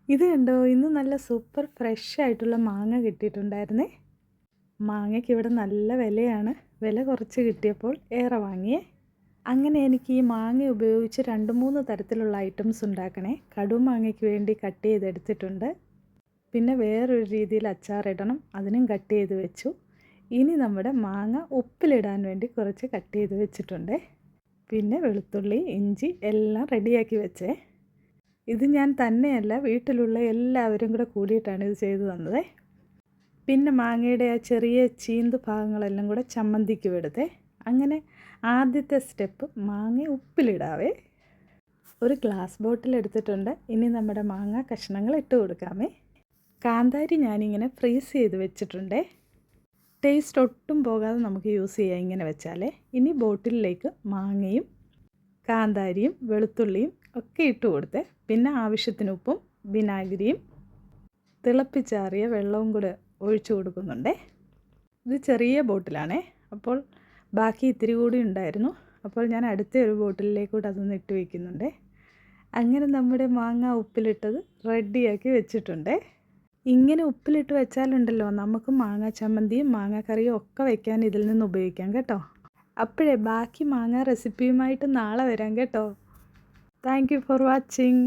ഇത് കണ്ടോ, ഇന്ന് നല്ല സൂപ്പർ ഫ്രഷ് ആയിട്ടുള്ള മാങ്ങ കിട്ടിയിട്ടുണ്ടായിരുന്നേ. മാങ്ങയ്ക്ക് ഇവിടെ നല്ല വിലയാണ്. വില കുറച്ച് കിട്ടിയപ്പോൾ ഏറെ വാങ്ങിയേ. അങ്ങനെ എനിക്ക് ഈ മാങ്ങ ഉപയോഗിച്ച് 2-3 തരത്തിലുള്ള ഐറ്റംസ് ഉണ്ടാക്കണേ. കടുമാങ്ങയ്ക്ക് വേണ്ടി കട്ട് ചെയ്തെടുത്തിട്ടുണ്ട്. പിന്നെ വേറൊരു രീതിയിൽ അച്ചാറിടണം, അതിനും കട്ട് ചെയ്ത് വെച്ചു. ഇനി നമ്മുടെ മാങ്ങ ഉപ്പിലിടാൻ വേണ്ടി കുറച്ച് കട്ട് ചെയ്ത് വെച്ചിട്ടുണ്ട്. പിന്നെ വെളുത്തുള്ളി, ഇഞ്ചി എല്ലാം റെഡിയാക്കി വെച്ചേ. ഇത് ഞാൻ തന്നെയല്ല, വീട്ടിലുള്ള എല്ലാവരും കൂടെ കൂടിയിട്ടാണ് ഇത് ചെയ്തു തന്നത്. പിന്നെ മാങ്ങയുടെ ആ ചെറിയ ചീന്ത് ഭാഗങ്ങളെല്ലാം കൂടെ ചമ്മന്തിക്ക് എടുത്തേ. അങ്ങനെ ആദ്യത്തെ സ്റ്റെപ്പ് മാങ്ങ ഉപ്പിലിടാവേ. ഒരു ഗ്ലാസ് ബോട്ടിൽ എടുത്തിട്ടുണ്ട്. ഇനി നമ്മുടെ മാങ്ങ കഷ്ണങ്ങൾ ഇട്ട് കൊടുക്കാമേ. കാന്താരി ഞാനിങ്ങനെ ഫ്രീസ് ചെയ്ത് വെച്ചിട്ടുണ്ടേ. ടേസ്റ്റ് ഒട്ടും പോകാതെ നമുക്ക് യൂസ് ചെയ്യാം ഇങ്ങനെ വെച്ചാലേ. ഇനി ബോട്ടിലിലേക്ക് മാങ്ങയും കാന്താരിയും വെളുത്തുള്ളിയും ഒക്കെ ഇട്ട് കൊടുത്തേ. പിന്നെ ആവശ്യത്തിന് ഉപ്പും വിനാഗിരിയും തിളപ്പിച്ചാറിയ വെള്ളവും കൂടെ ഒഴിച്ചു കൊടുക്കുന്നുണ്ടേ. ഇത് ചെറിയ ബോട്ടിലാണേ, അപ്പോൾ ബാക്കി ഇത്തിരി കൂടി ഉണ്ടായിരുന്നു. അപ്പോൾ ഞാൻ അടുത്ത ഒരു ബോട്ടിലിലേക്കൂടെ അതൊന്ന് ഇട്ട് വയ്ക്കുന്നുണ്ടേ. അങ്ങനെ നമ്മുടെ മാങ്ങ ഉപ്പിലിട്ടത് റെഡിയാക്കി വെച്ചിട്ടുണ്ടേ. ഇങ്ങനെ ഉപ്പിലിട്ട് വെച്ചാലുണ്ടല്ലോ, നമുക്ക് മാങ്ങ ചമ്മന്തിയും മാങ്ങ കറിയും ഒക്കെ വയ്ക്കാൻ ഇതിൽ നിന്ന് ഉപയോഗിക്കാം കേട്ടോ. അപ്പോഴേ ബാക്കി മാങ്ങ റെസിപ്പിയുമായിട്ട് നാളെ വരാം കേട്ടോ. Thank you for watching.